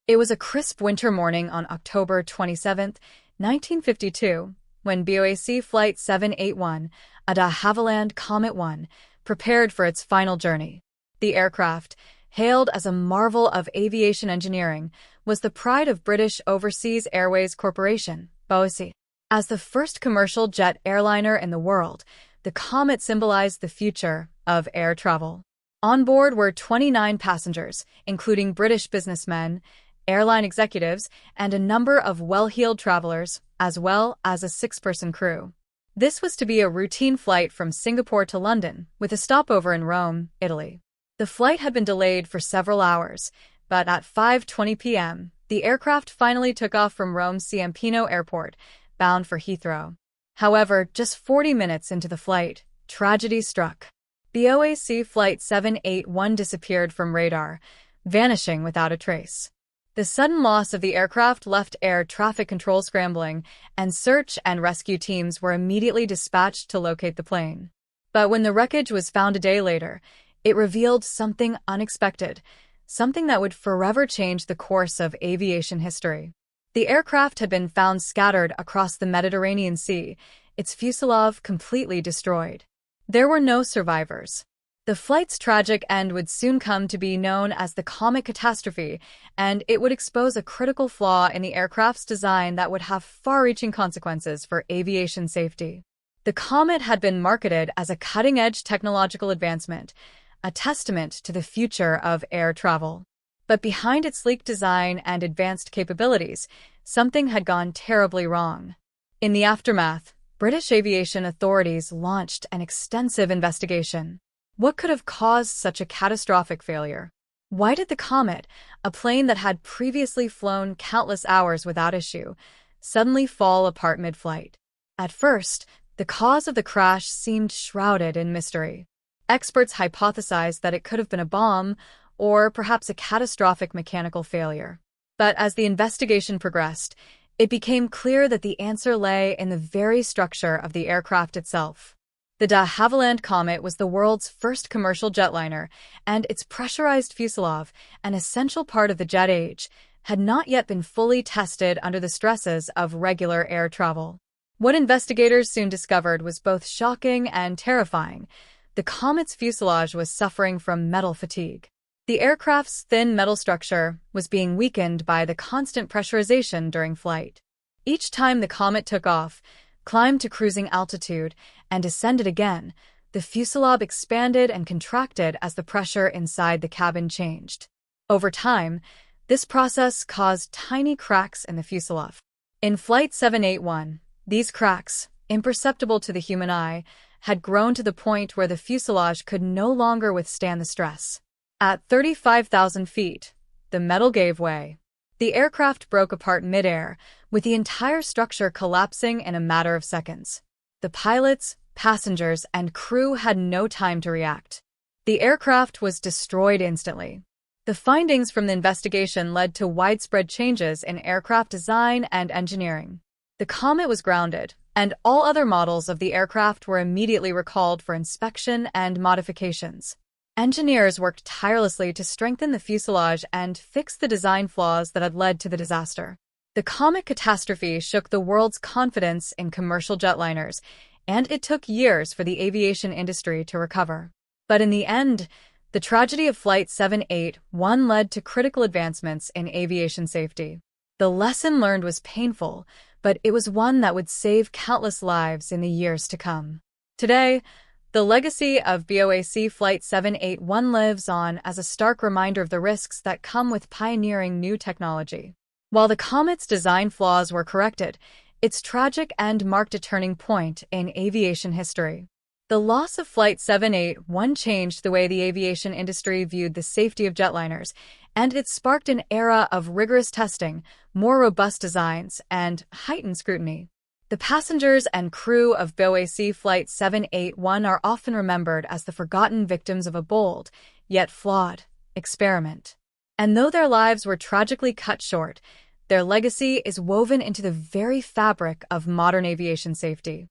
It was a crisp winter morning on October 27, 1952, when BOAC Flight 781, a de Havilland Comet 1, prepared for its final journey. The aircraft, hailed as a marvel of aviation engineering, was the pride of British Overseas Airways Corporation, BOAC. As the first commercial jet airliner in the world, the Comet symbolized the future of air travel. On board were 29 passengers, including British businessmen, airline executives, and a number of well-heeled travelers, as well as a six-person crew. This was to be a routine flight from Singapore to London, with a stopover in Rome, Italy. The flight had been delayed for several hours, but at 5:20 p.m., the aircraft finally took off from Rome's Ciampino Airport, bound for Heathrow. However, just 40 minutes into the flight, tragedy struck. BOAC Flight 781 disappeared from radar, vanishing without a trace. The sudden loss of the aircraft left air traffic control scrambling, and search and rescue teams were immediately dispatched to locate the plane. But when the wreckage was found a day later, it revealed something unexpected, something that would forever change the course of aviation history. The aircraft had been found scattered across the Mediterranean Sea, its fuselage completely destroyed. There were no survivors. The flight's tragic end would soon come to be known as the Comet Catastrophe, and it would expose a critical flaw in the aircraft's design that would have far-reaching consequences for aviation safety. The Comet had been marketed as a cutting-edge technological advancement, a testament to the future of air travel. But behind its sleek design and advanced capabilities, something had gone terribly wrong. In the aftermath, British aviation authorities launched an extensive investigation. What could have caused such a catastrophic failure? Why did the Comet, a plane that had previously flown countless hours without issue, suddenly fall apart mid-flight? At first, the cause of the crash seemed shrouded in mystery. Experts hypothesized that it could have been a bomb, or perhaps a catastrophic mechanical failure. But as the investigation progressed, it became clear that the answer lay in the very structure of the aircraft itself. The de Havilland Comet was the world's first commercial jetliner, and its pressurized fuselage, an essential part of the jet age, had not yet been fully tested under the stresses of regular air travel. What investigators soon discovered was both shocking and terrifying. The Comet's fuselage was suffering from metal fatigue. The aircraft's thin metal structure was being weakened by the constant pressurization during flight. Each time the Comet took off, climbed to cruising altitude, and descended again, the fuselage expanded and contracted as the pressure inside the cabin changed. Over time, this process caused tiny cracks in the fuselage. In Flight 781, these cracks, imperceptible to the human eye, had grown to the point where the fuselage could no longer withstand the stress. At 35,000 feet, the metal gave way. The aircraft broke apart mid-air, with the entire structure collapsing in a matter of seconds. The pilots, passengers, and crew had no time to react. The aircraft was destroyed instantly. The findings from the investigation led to widespread changes in aircraft design and engineering. The Comet was grounded, and all other models of the aircraft were immediately recalled for inspection and modifications. Engineers worked tirelessly to strengthen the fuselage and fix the design flaws that had led to the disaster. The Comet Catastrophe shook the world's confidence in commercial jetliners, and it took years for the aviation industry to recover. But in the end, the tragedy of Flight 781 led to critical advancements in aviation safety. The lesson learned was painful, but it was one that would save countless lives in the years to come. Today, the legacy of BOAC Flight 781 lives on as a stark reminder of the risks that come with pioneering new technology. While the Comet's design flaws were corrected, its tragic end marked a turning point in aviation history. The loss of Flight 781 changed the way the aviation industry viewed the safety of jetliners, and it sparked an era of rigorous testing, more robust designs, and heightened scrutiny. The passengers and crew of BOAC Flight 781 are often remembered as the forgotten victims of a bold, yet flawed, experiment. And though their lives were tragically cut short, their legacy is woven into the very fabric of modern aviation safety.